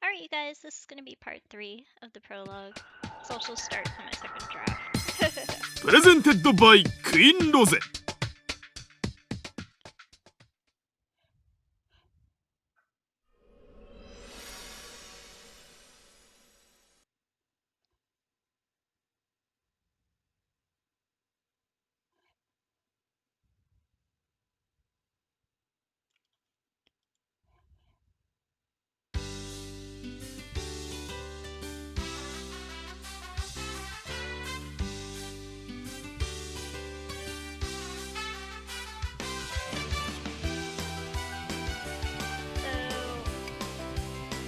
Alright, you guys, this is gonna be part 3 of the prologue. It's also start to my second draft. Presented by Quinrose.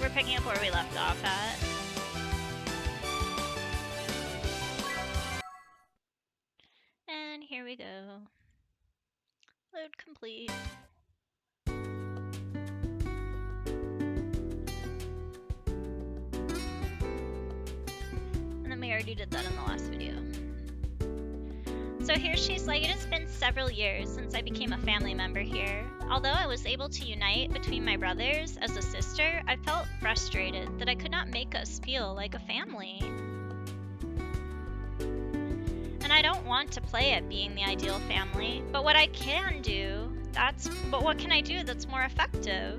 We're picking up where we left off at. And here we go. Load complete. And then we already did that in the last video. So here she's like, it has been several years since I became a family member here. Although I was able to unite between my brothers as a sister, I felt frustrated that I could not make us feel like a family. And I don't want to play at being the ideal family, but what I can do, what can I do that's more effective?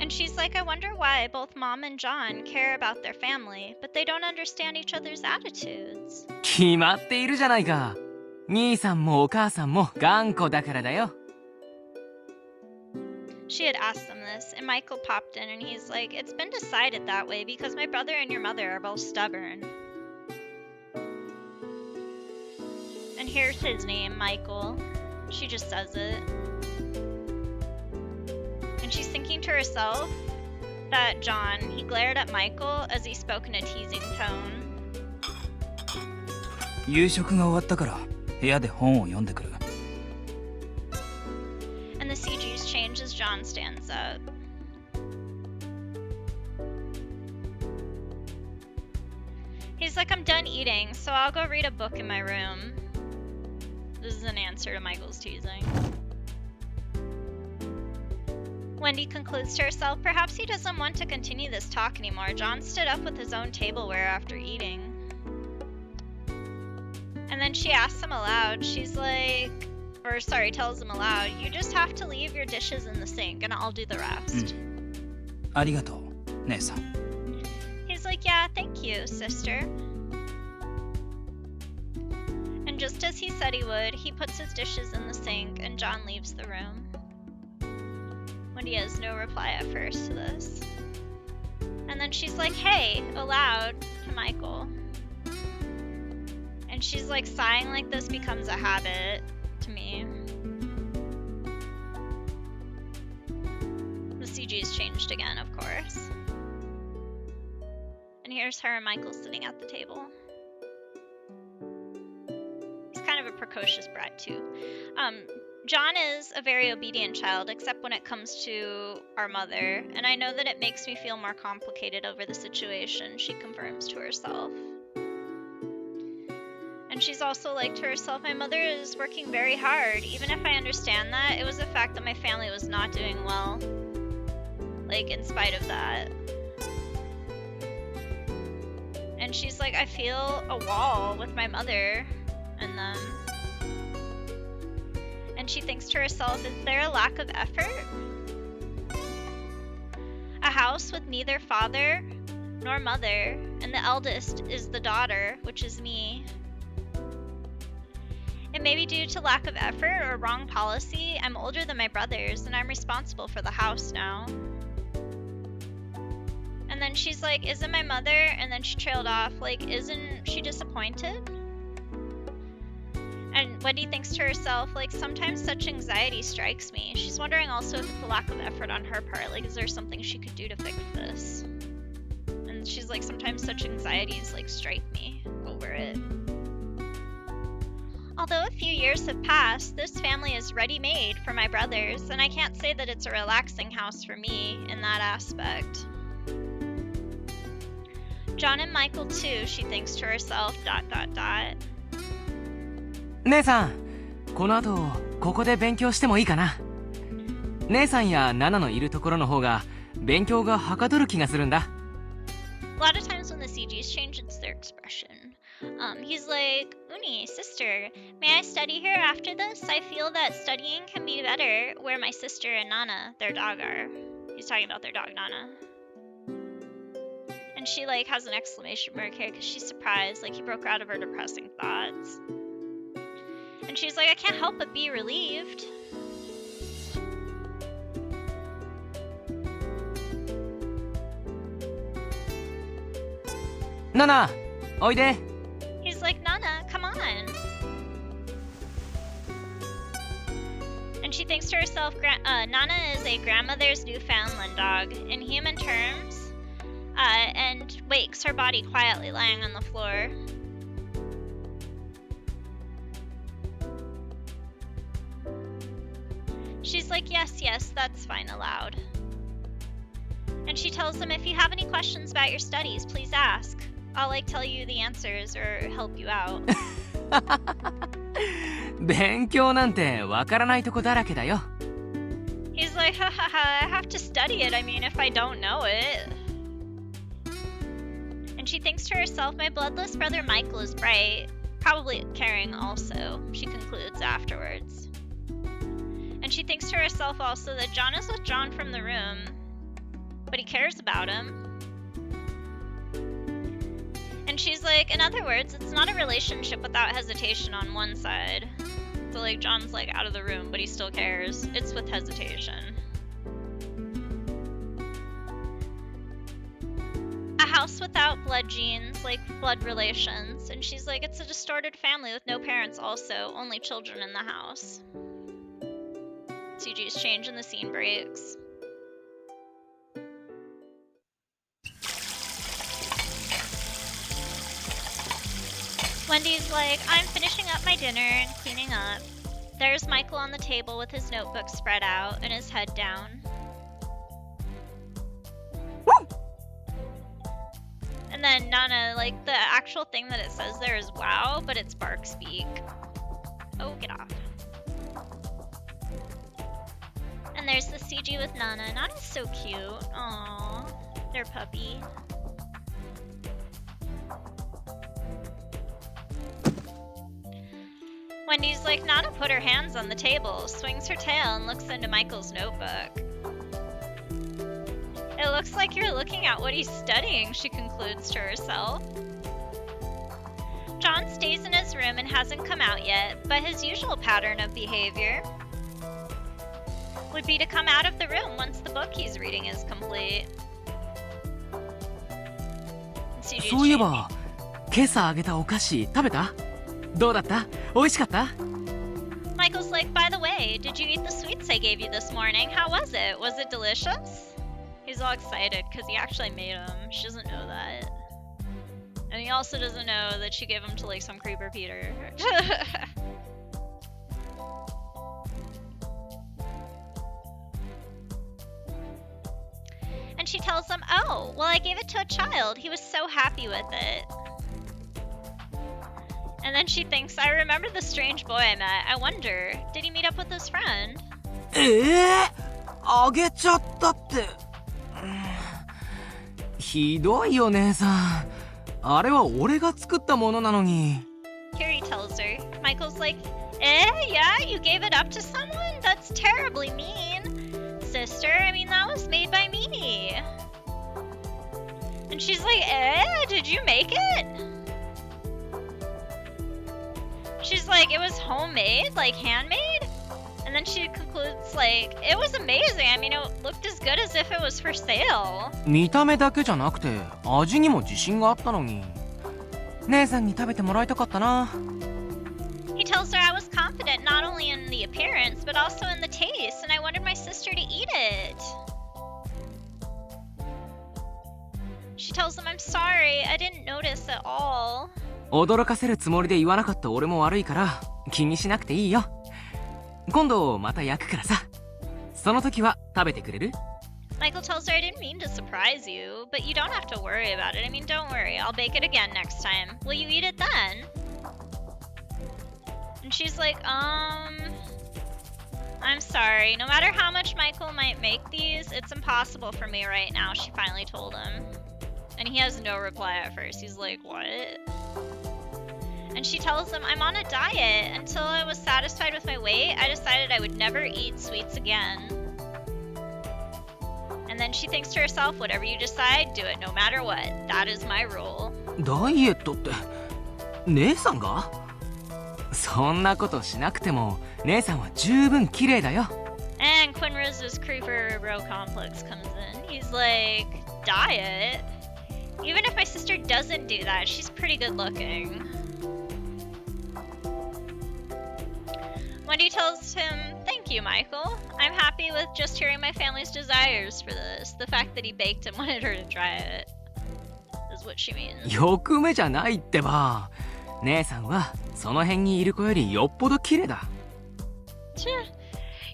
And she's like, I wonder why both Mom and John care about their family, but they don't understand each other's attitudes. 決まっているじゃないか。兄さんもお母さんも頑固だからだよ。 She had asked them this, and Michael popped in and he's like, it's been decided that way because my brother and your mother are both stubborn. And here's his name, Michael. She just says it. And she's thinking to herself that John, he glared at Michael as he spoke in a teasing tone. 夕食が終わったから部屋で本を読んでくる。 And the CGs change as John stands up. He's like, I'm done eating, so I'll go read a book in my room. This is an answer to Michael's teasing. Wendy concludes to herself, perhaps he doesn't want to continue this talk anymore. John stood up with his own tableware after eating. And then she asks him aloud, she's like, tells him aloud, you just have to leave your dishes in the sink and I'll do the rest. ありがとう、姉さん。 He's like, yeah, thank you, sister. And just as he said he would, he puts his dishes in the sink and John leaves the room. Wendy has no reply at first to this. And then she's like, hey, aloud to Michael. And she's like, sighing like this becomes a habit to me. The CG's changed again, of course. And here's her and Michael sitting at the table. He's kind of a precocious brat too. John is a very obedient child, except when it comes to our mother, and I know that it makes me feel more complicated over the situation, she confirms to herself. And she's also like to herself, my mother is working very hard. Even if I understand that, it was the fact that my family was not doing well. Like, in spite of that. And she's like, I feel a wall with my mother and them. And she thinks to herself, is there a lack of effort? A house with neither father nor mother, and the eldest is the daughter, which is me. It may be due to lack of effort or wrong policy. I'm older than my brothers, and I'm responsible for the house now. And then she's like, isn't my mother? And then she trailed off, like, isn't she disappointed? And Wendy thinks to herself, like, sometimes such anxiety strikes me. She's wondering also if it's a lack of effort on her part. Like, is there something she could do to fix this? And she's like, sometimes such anxieties, like, strike me over it. Although a few years have passed, this family is ready-made for my brothers, and I can't say that it's a relaxing house for me in that aspect. John and Michael too, she thinks to herself, ...姉さん、この後ここで勉強してもいいかな。姉さんやナナのいるところの方が勉強がはかどる気がするんだ。A lot of times when the CGs change, it's their expression. He's like, Uni, sister, may I study here after this? I feel that studying can be better where my sister and Nana, their dog, are. He's talking about their dog, Nana. And she, like, has an exclamation mark here because she's surprised, like, he broke her out of her depressing thoughts. And she's like, I can't help but be relieved. Nana, おいで。He's like, Nana, come on. And she thinks to herself, Nana is a grandmother's Newfoundland dog in human terms, and wakes her body quietly lying on the floor. She's like, yes, that's fine, aloud. And she tells them, if you have any questions about your studies, please ask. I'll, like, tell you the answers or help you out. 勉強なんてわからないとこだらけだよ。He's like, hahaha, I have to study it. I mean, if I don't know it. And she thinks to herself, my bloodless brother Michael is bright. Probably caring also, she concludes afterwards. And she thinks to herself also that John is withdrawn from the room, but he cares about him. And she's like, in other words, it's not a relationship without hesitation on one side. So, like, John's, like, out of the room, but he still cares. It's with hesitation. A house without blood genes, like blood relations. And she's like, it's a distorted family with no parents also, only children in the house. CG's change and the scene breaks. Wendy's like, I'm finishing up my dinner and cleaning up. There's Michael on the table with his notebook spread out and his head down. And then Nana, like, the actual thing that it says there is wow, but it's bark speak. Oh, get off. And there's the CG with Nana. Nana's so cute. Aww, their puppy. Wendy's like, Nana put her hands on the table, swings her tail, and looks into Michael's notebook. It looks like you're looking at what he's studying, she concludes to herself. John stays in his room and hasn't come out yet, but his usual pattern of behavior would be to come out of the room once the book he's reading is complete. そういえば、今朝あげたお菓子食べた？どうだった？美味しかった？ Michael's like, by the way, did you eat the sweets I gave you this morning? How was it? Was it delicious? He's all excited because he actually made them. She doesn't know that. And he also doesn't know that she gave them to, like, some creeper Peter. And she tells them, oh, well, I gave it to a child. He was so happy with it. And then she thinks, I remember the strange boy I met. I wonder, did he meet up with his friend? あげちゃったって。ひどいよ姉さん。あれは俺が作ったものなのに。Here he tells her. Michael's like, yeah, you gave it up to someone? That's terribly mean. Sister, I mean, that was made by me. And she's like, did you make it? She's like, it was homemade, like handmade? And then she concludes, like, it was amazing. I mean, it looked as good as if it was for sale. 見た目だけじゃなくて味にも自信があったのに。姉さんに食べてもらいたかったな。He tells her I was confident not only in the appearance, but also in the taste, and I wanted my sister to eat it. She tells him, I'm sorry, I didn't notice at all. 驚かせるつもりで言わなかった俺も悪いから気にしなくていいよ。今度また焼くからさ。その時は食べてくれる？ Michael tells her I didn't mean to surprise you, but you don't have to worry about it. I mean, don't worry, I'll bake it again next time. Will you eat it then? And And she's like, I'm sorry. No matter how much Michael might make these, it's impossible for me right now, she finally told him. And he has no reply at first. He's like, what? And she tells him, I'm on a diet. Until I was satisfied with my weight, I decided I would never eat sweets again. And then she thinks to herself, whatever you decide, do it no matter what. That is my rule. ダイエットって姉さんが？そんなことしなくても姉さんは十分綺麗だよ。And Quinrose's creeper bro complex comes in. He's like, diet? Even if my sister doesn't do that, she's pretty good looking. Wendy tells him, thank you, Michael. I'm happy with just hearing my family's desires for this. The fact that he baked and wanted her to try it is what she means. 欲目じゃないってば。姉さんはその辺にいる子よりよっぽど綺麗だ。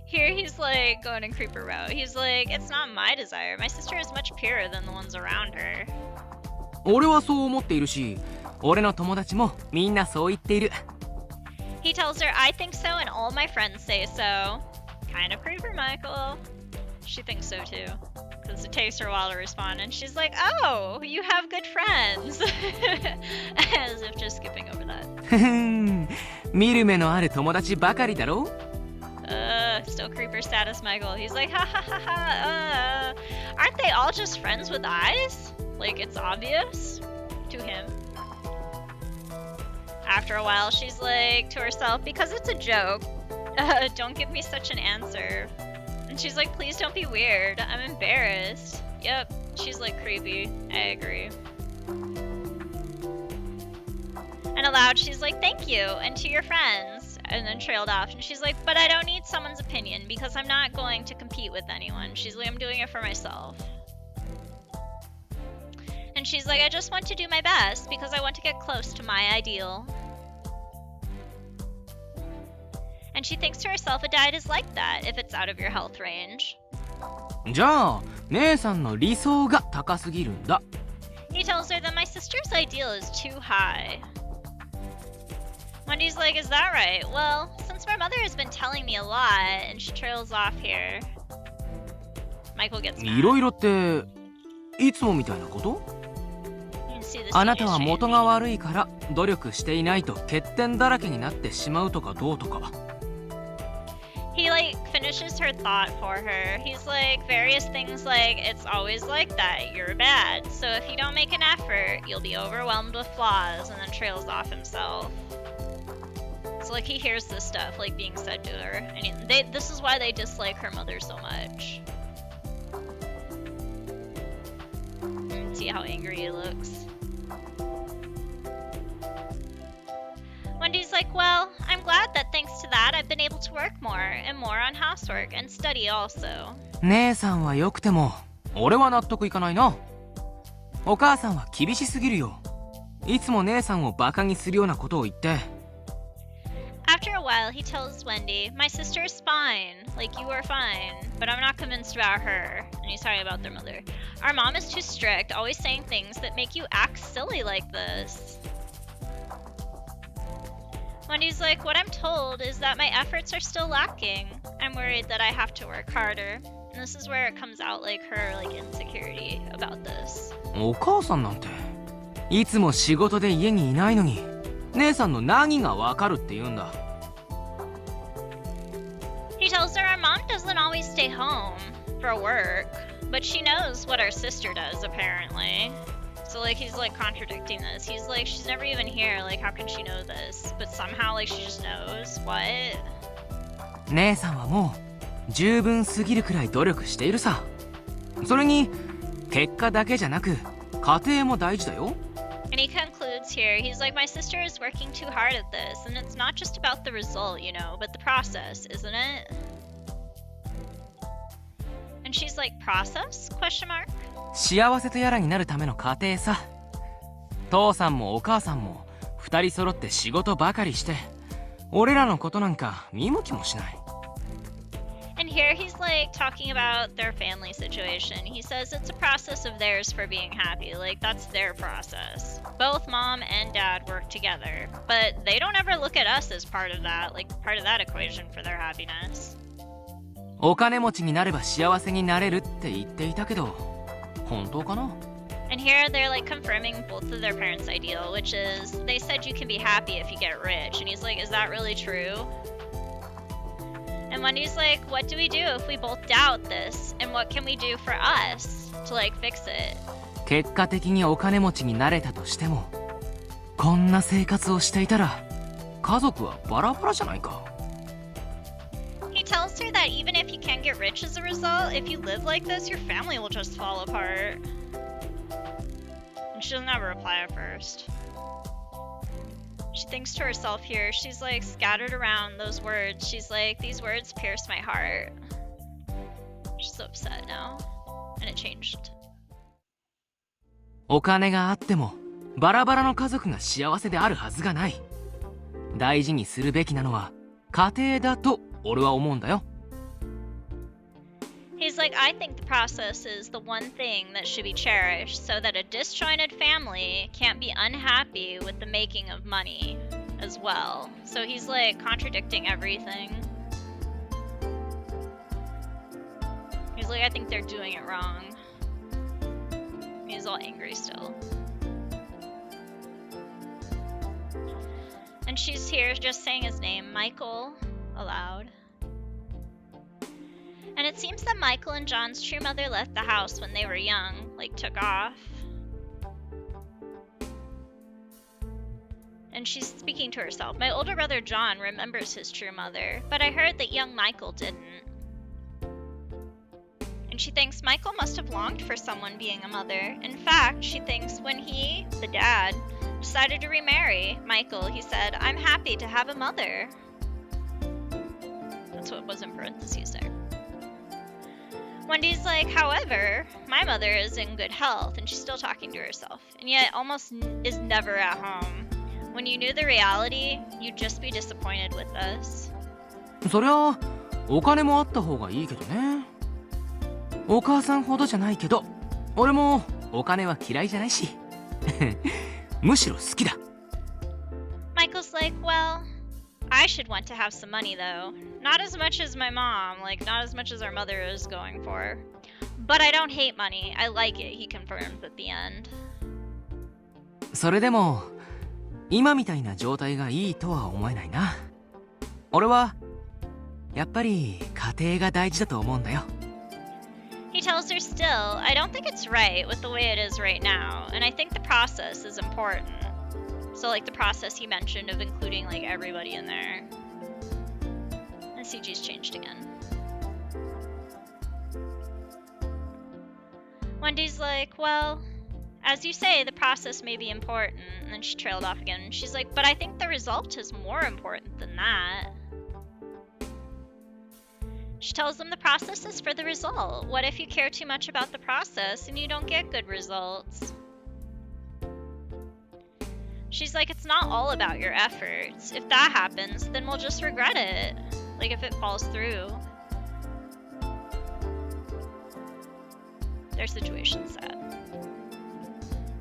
Here he's like going in creeper route. He's like, it's not my desire. My sister is much purer than the ones around her. 俺はそう思っているし、俺の友達もみんなそう言っている。He tells her, I think so, and all my friends say so. Kind of creeper, Michael. She thinks so too. Because it takes her a while to respond, and she's like, oh, you have good friends. As if just skipping over that. 見る目のある友達ばかりだろ? Still creeper status, Michael. He's like, ha ha ha ha, aren't they all just friends with eyes? Like, it's obvious to him. After a while, she's like to herself, because it's a joke, don't give me such an answer. And she's like, please don't be weird. I'm embarrassed. Yep, she's like creepy. I agree. And aloud, she's like, thank you, and to your friends. And then trailed off. And she's like, but I don't need someone's opinion because I'm not going to compete with anyone. She's like, I'm doing it for myself. And she's like, I just want to do my best because I want to get close to my ideal. And she thinks to herself, a diet is like that if it's out of your health range. じゃあ、姉さんの理想が高すぎるんだ。He tells her that my sister's ideal is too high. Wendy's like, is that right? Well, since my mother has been telling me a lot, and she trails off here. Michael gets mad. いろいろっていつもみたいなこと？あなたは元が悪いから努力していないと欠点だらけになってしまうとかどうとか。He like finishes her thought for her. He's like various things like, it's always like that, you're bad. So if you don't make an effort, you'll be overwhelmed with flaws, and then trails off himself. So like he hears this stuff like being said to her, and this is why they dislike her mother so much. And see how angry he looks. Wendy's like, well, I'm glad that thanks to that I've been able to work more and more on housework and study also. 姉さんは良くても俺は納得いかないな。お母さんは厳しすぎるよ。いつも姉さんをバカにするようなことを言って。After a while, he tells Wendy, my sister's fine, like you are fine, but I'm not convinced about her. And he's talking about their mother. Our mom is too strict, always saying things that make you act silly like this. Wendy's like, what I'm told is that my efforts are still lacking. I'm worried that I have to work harder. And this is where it comes out like her like insecurity about this. お母さんなんていつも仕事で家にいないのに姉さんの何がわかるって言うんだ。He tells her our mom doesn't always stay home for work, but she knows what our sister does apparently. So like he's like contradicting this. He's like, she's never even here, like how can she know this? But somehow like she just knows. What? 姉さんはもう十分すぎるくらい努力しているさ。それに結果だけじゃなく家庭も大事だよ。And he concludes here, he's like, my sister is working too hard at this, and it's not just about the result, you know, but the process, isn't it? And she's like, process? Question mark? 幸せとやらになるための過程さ。父さんもお母さんも二人揃って仕事ばかりして俺らのことなんか見向きもしない。And here he's like talking about their family situation. He says it's a process of theirs for being happy. Like, that's their process. Both mom and dad work together, but they don't ever look at us as part of that, like part of that equation for their happiness. お金持ちになれば幸せになれるって言っていたけど、本当かな? And here they're like confirming both of their parents' ideal, which is they said you can be happy if you get rich. And he's like, is that really true? And Wendy's like, what do we do if we both doubt this? And what can we do for us to like fix it? 結果的にお金持ちになれたとしても、こんな生活をしていたら、家族はバラバラじゃないか。He tells her that even if you can get rich as a result, if you live like this, your family will just fall apart. And she doesn't have a reply at first. She thinks to herself here, she's like scattered around those words. She's like, these words pierce my heart. She's so upset now. And it changed. お金があっても、バラバラの家族が幸せであるはずがない。大事にするべきなのは、家庭だと俺は思うんだよ。He's like, I think the process is the one thing that should be cherished so that a disjointed family can't be unhappy with the making of money as well. So he's like contradicting everything. He's like, I think they're doing it wrong. He's all angry still. And she's here just saying his name, Michael, aloud. And it seems that Michael and John's true mother left the house when they were young, like took off. And she's speaking to herself. My older brother John remembers his true mother, but I heard that young Michael didn't. And she thinks Michael must have longed for someone being a mother. In fact, she thinks when he, the dad, decided to remarry Michael, he said, I'm happy to have a mother. That's what was in parentheses there. Wendy's like, however, my mother is in good health, and she's still talking to herself, and yet almost is never at home. When you knew the reality, you'd just be disappointed with us. そりゃ、お金もあった方がいいけどね。お母さんほどじゃないけど、俺もお金は嫌いじゃないし。むしろ好きだ。Michael's like, well, I should want to have some money though. Not as much as my mom, like not as much as our mother is going for. But I don't hate money. I like it, he confirms at the end. それでも、今みたいな状態がいいとは思えないな。俺は、やっぱり家庭が大事だと思うんだよ。He tells her still, I don't think it's right with the way it is right now, and I think the process is important. So like the process he mentioned of including like everybody in there. And CG's changed again. Wendy's like, well, as you say, the process may be important. And then she trailed off again. She's like, but I think the result is more important than that. She tells them the process is for the result. What if you care too much about the process and you don't get good results? She's like, it's not all about your efforts. If that happens, then we'll just regret it. Like if it falls through. Their situation's sad.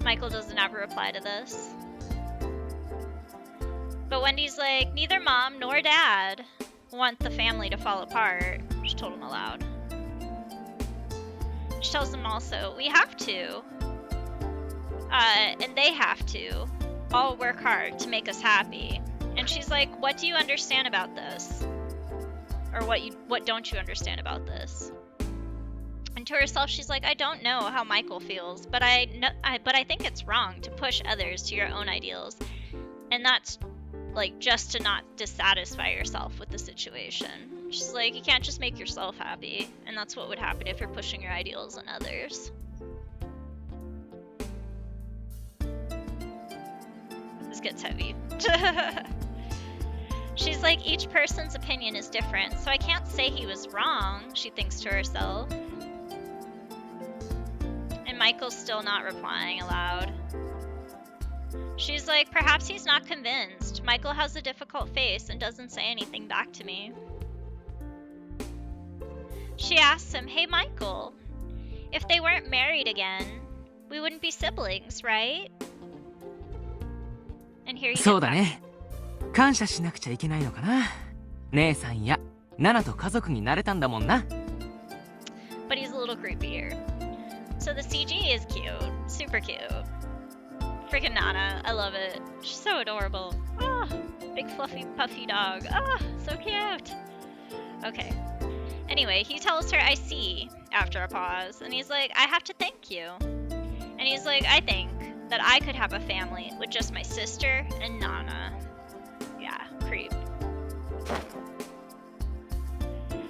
Michael doesn't have a reply to this. But Wendy's like, neither mom nor dad want the family to fall apart. She told him aloud. She tells them also, we have to. And they have to. All work hard to make us happy. And she's like, what do you understand about this? Or what don't you understand about this? And to herself, she's like, I don't know how Michael feels, but I think it's wrong to push others to your own ideals. And that's like just to not dissatisfy yourself with the situation. She's like, you can't just make yourself happy. And that's what would happen if you're pushing your ideals on others. This gets heavy. She's like, each person's opinion is different, so I can't say he was wrong, she thinks to herself. And Michael's still not replying aloud. She's like, perhaps he's not convinced. Michael has a difficult face and doesn't say anything back to me. She asks him, "Hey, Michael, if they weren't married again, we wouldn't be siblings, right?" And here you そう get だね。感謝しなくちゃいけないのかな。姉さんやナナと家族になれたんだもんな。But he's a little creepy here. So the CG is cute, super cute. Freaking Nana, I love it. She's so adorable. Oh, big fluffy puffy dog. Oh, so cute. Okay. Anyway, he tells her, "I see," after a pause, and he's like, "I have to thank you." And he's like, "I think that I could have a family with just my sister and Nana." Yeah, creep.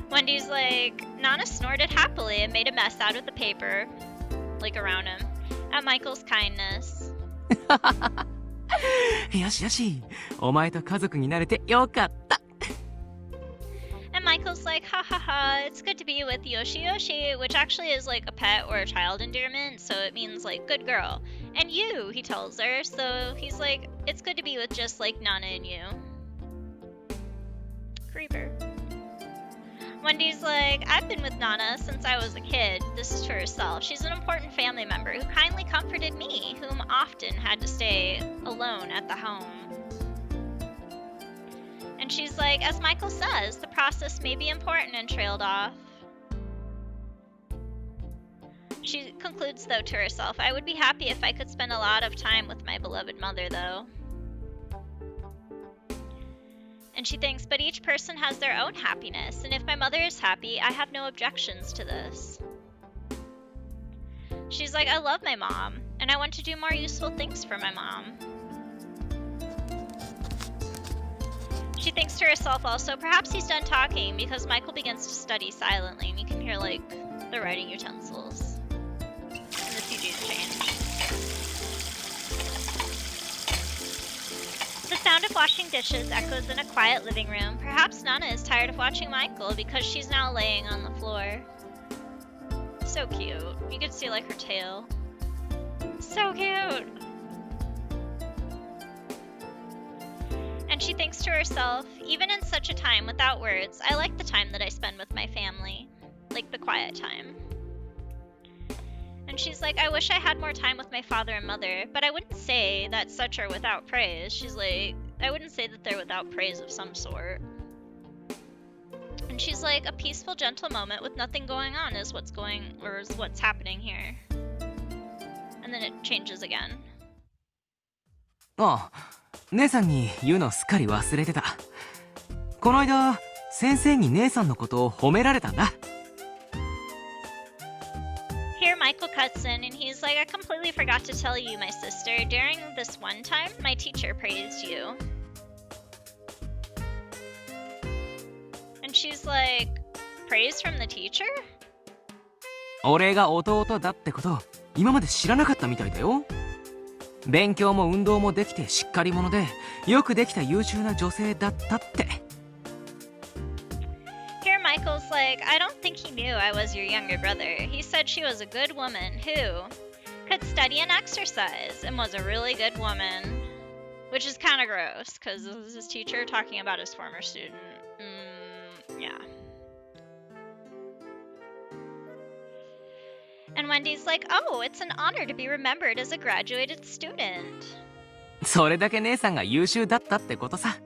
Wendy's like, "Nana snorted happily and made a mess out of the paper, like around him, at Michael's kindness." よしよし、お前と家族になれてよかった。And Michael's like, "Ha ha ha, it's good to be with Yoshi Yoshi," which actually is like a pet or a child endearment, so it means like good girl. And you, he tells her, so he's like, "It's good to be with just like Nana and you." Creeper. Wendy's like, "I've been with Nana since I was a kid." This is to herself. "She's an important family member who kindly comforted me, whom often had to stay alone at the home." And she's like, "As Michael says, the process may be important," and trailed off. She concludes, though, to herself, "I would be happy if I could spend a lot of time with my beloved mother, though." And she thinks, "But each person has their own happiness, and if my mother is happy, I have no objections to this." She's like, "I love my mom, and I want to do more useful things for my mom." She thinks to herself also, perhaps he's done talking, because Michael begins to study silently, and you can hear, like, the writing utensils. And the CG's changed. The sound of washing dishes echoes in a quiet living room. Perhaps Nana is tired of watching Michael because she's now laying on the floor. So cute. You could see like her tail. So cute. And she thinks to herself, even in such a time without words, I like the time that I spend with my family. Like the quiet time. And she's like, I wish I had more time with my father and mother, but I wouldn't say that such are without praise. She's like, I wouldn't say that they're without praise of some sort. And she's like, a peaceful, gentle moment with nothing going on is what's happening here. And then it changes again. ああ、姉さんに言うのすっかり忘れてた。この間、先生に姉さんのことを褒められたんだ。Here Michael cuts in and he's like, I completely forgot to tell you, my sister. During this one time, my teacher praised you. And she's like, praise from the teacher? 俺が弟だってこと、今まで知らなかったみたいだよ。勉強も運動もできてしっかり者で、よくできた優秀な女性だったって。Here Michael's like, I don't think he knew I was your younger brother. He said she was a good woman who could study and exercise and was a really good woman. Which is kind of gross, because this is his teacher talking about his former student. Yeah. And Wendy's like, oh, it's an honor to be remembered as a graduated student. それだけ姉さんが優秀だったってことさ。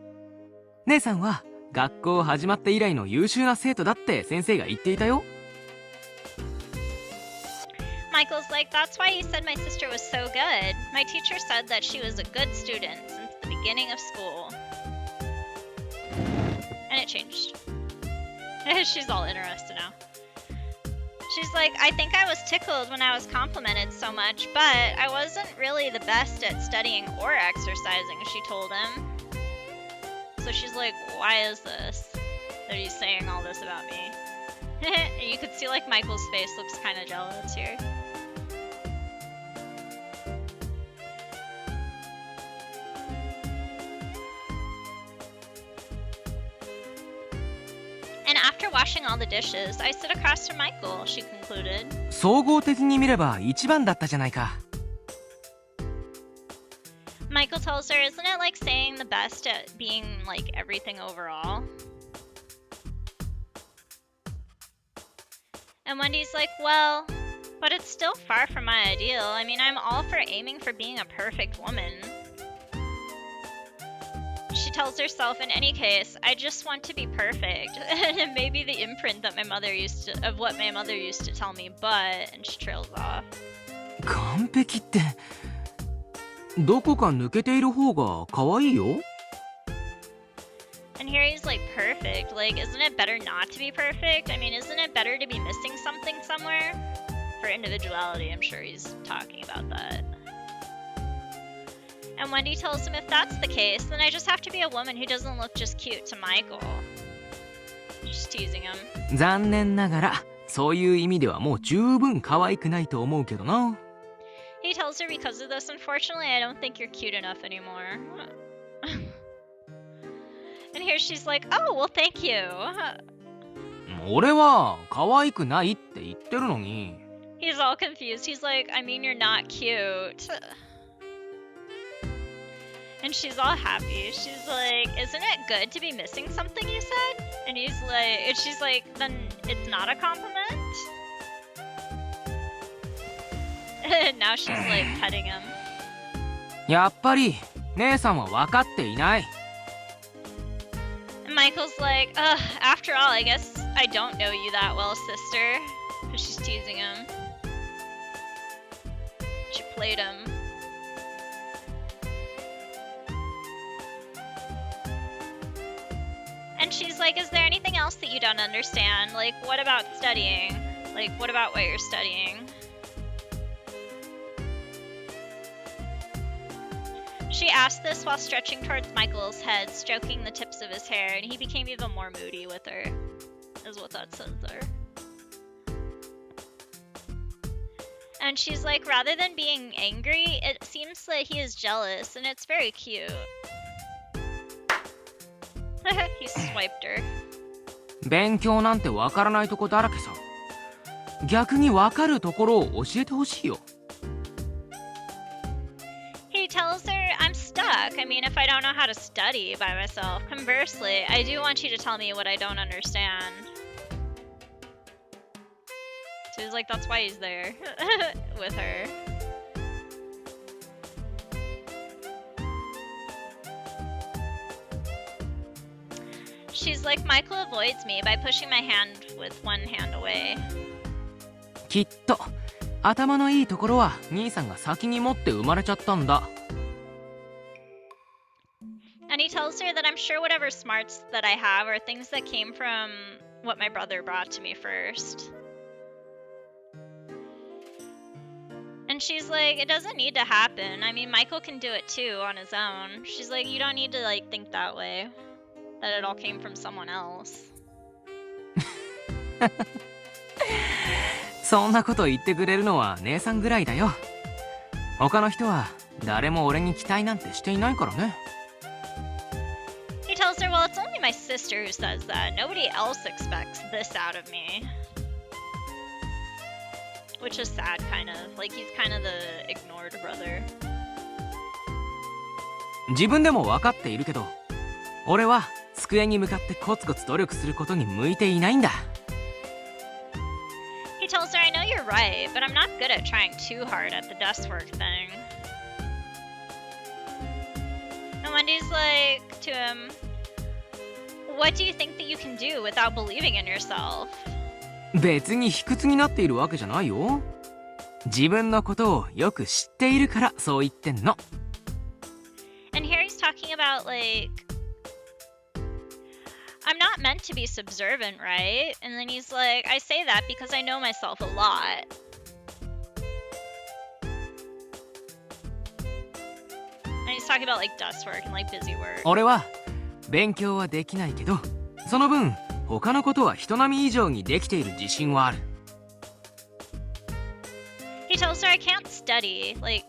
姉さんは学校始まって以来の優秀な生徒だって先生が言っていたよ。Michael's like, that's why he said my sister was so good. My teacher said that she was a good student since the beginning of school. And it changed. She's all interested now. She's like, I think I was tickled when I was complimented so much, but I wasn't really the best at studying or exercising, she told him. So she's like, why is this? That he's saying all this about me. And you could see like Michael's face looks kind of jealous here. And after washing all the dishes, I sit across from Michael, she concluded. 総合的に見れば一番だったじゃないか。Michael tells her, isn't it like saying the best at being like everything overall? And Wendy's like, well, but it's still far from my ideal. I mean, I'm all for aiming for being a perfect woman. She tells herself, in any case, I just want to be perfect. And it may be the imprint that of what my mother used to tell me, but, and she trails off. 完璧ってどこか抜けている方が可愛いよ。 And here he's like, perfect. Like, isn't it better not to be perfect? I mean, isn't it better to be missing something somewhere? For individuality, I'm sure he's talking about that. And Wendy tells him, if that's the case, then I just have to be a woman who doesn't look just cute to Michael. She's teasing him. 残念ながらそういう意味ではもう十分可愛くないと思うけどな。 He tells her, because of this, unfortunately, I don't think you're cute enough anymore. And here she's like, oh, well, thank you. 俺は可愛くないって言ってるのに。 He's all confused. He's like, I mean, you're not cute. And she's all happy. She's like, isn't it good to be missing something, you said? And she's like, then it's not a compliment? And now she's like petting him. やっぱり姉さんは分かっていない。 And Michael's like, after all, I guess I don't know you that well, sister. Because she's teasing him. She played him. And she's like, is there anything else that you don't understand? Like, what about studying? Like, what about what you're studying? She asked this while stretching towards Michael's head, stroking the tips of his hair, and he became even more moody with her, is what that says there. And she's like, rather than being angry, it seems that he is jealous, and it's very cute. He swiped her. 勉強なんてわからないとこだらけさ。逆にわかるところを教えてほしいよ。 He tells her, I'm stuck. I mean, if I don't know how to study by myself. Conversely, I do want you to tell me what I don't understand. So he's like, that's why he's there with her. She's like, Michael avoids me by pushing my hand with one hand away. きっと頭のいいところは兄さんが先に持って生まれちゃったんだ。 And he tells her that I'm sure whatever smarts that I have are things that came from what my brother brought to me first. And she's like, it doesn't need to happen. I mean, Michael can do it too on his own. She's like, you don't need to like think that way. That it all came from someone else. そんなこと言ってくれるのは姉さんぐらいだよ。他の人は誰も俺に期待なんてしていないからね。 He tells her, well, it's only my sister who says that. Nobody else expects this out of me. Which is sad, kind of. Like, he's kind of the ignored brother. 自分でも分かっているけど、俺は机に向かってコツコツ努力することに向いていないんだ。 He tells her, I know you're right, but I'm not good at trying too hard at the desk work thing. And Wendy's like to him, what do you think that you can do without believing in yourself? 別に卑屈になっているわけじゃないよ。自分のことをよく知っているからそう言ってんの。 And here he's talking about like, I'm not meant to be subservient, right? And then he's like, I say that because I know myself a lot. And he's talking about like desk work and like busy work. 俺は勉強はできないけど、その分他のことは人並み以上にできている自信はある。 He tells her I can't study like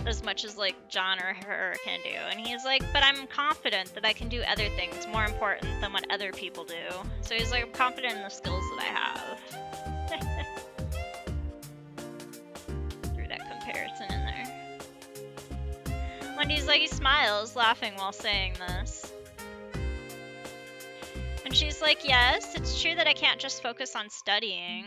as much as like John or her can do, and he's like, but I'm confident that I can do other things more important than what other people do. So he's like, I'm confident in the skills that I have. Threw that comparison in there. Wendy's like, he smiles, laughing while saying this. And she's like, yes, it's true that I can't just focus on studying.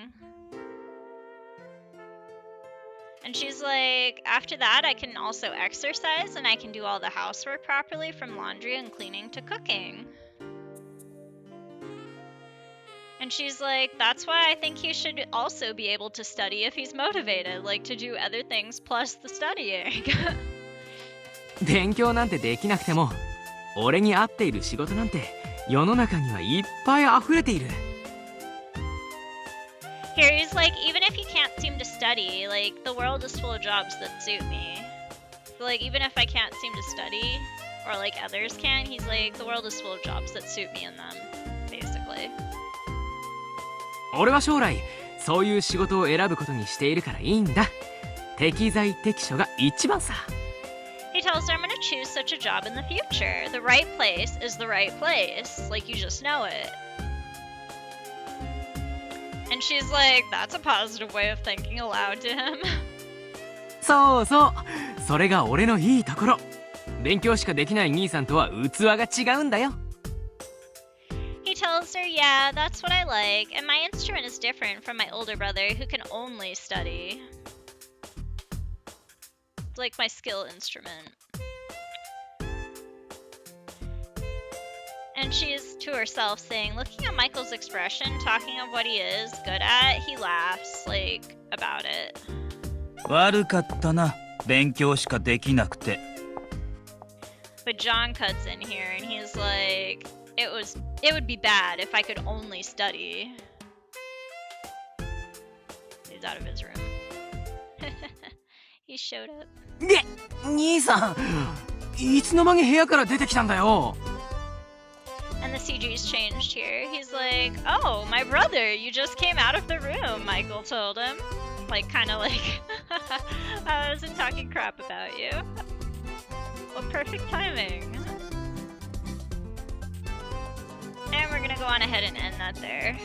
And she's like, after that, I can also exercise and I can do all the housework properly, from laundry and cleaning to cooking. And she's like, that's why I think he should also be able to study if he's motivated, like to do other things plus the studying. 勉強なんてできなくても俺に合っている仕事なんて世の中にはいっぱい溢れている。 Here he's like, even if you can't seem to study, like, the world is full of jobs that suit me. So, like, even if I can't seem to study, or like others can, he's like, the world is full of jobs that suit me in them, basically. 俺は将来そういう仕事を選ぶことにしているからいいんだ。適材適所が一番さ。 He tells her, I'm gonna choose such a job in the future. The right place is the right place. Like, you just know it. And she's like, that's a positive way of thinking aloud to him. そうそう、それが俺のいいところ。勉強しかできない兄さんとは器が違うんだよ。 He tells her, yeah, that's what I like, and my instrument is different from my older brother who can only study. It's like my skill instrument. And she's to herself saying, looking at Michael's expression, talking of what he is good at, he laughs, like, about it. 悪かったな、勉強しかできなくて。 But John cuts in here and he's like, it would be bad if I could only study. He's out of his room. He showed up. で、兄さん、いつの間に部屋から出てきたんだよ。 And the CG's changed here. He's like, oh, my brother, you just came out of the room, Michael told him. Like, kind of like, I wasn't talking crap about you. Well, perfect timing. And we're gonna go on ahead and end that there.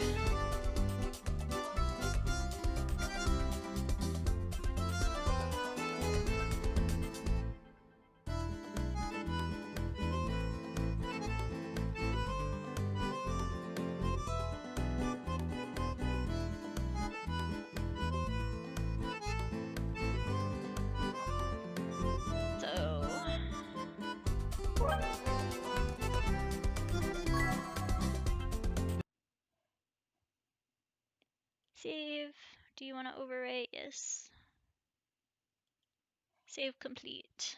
Save. Do you want to overwrite? Yes. Save complete.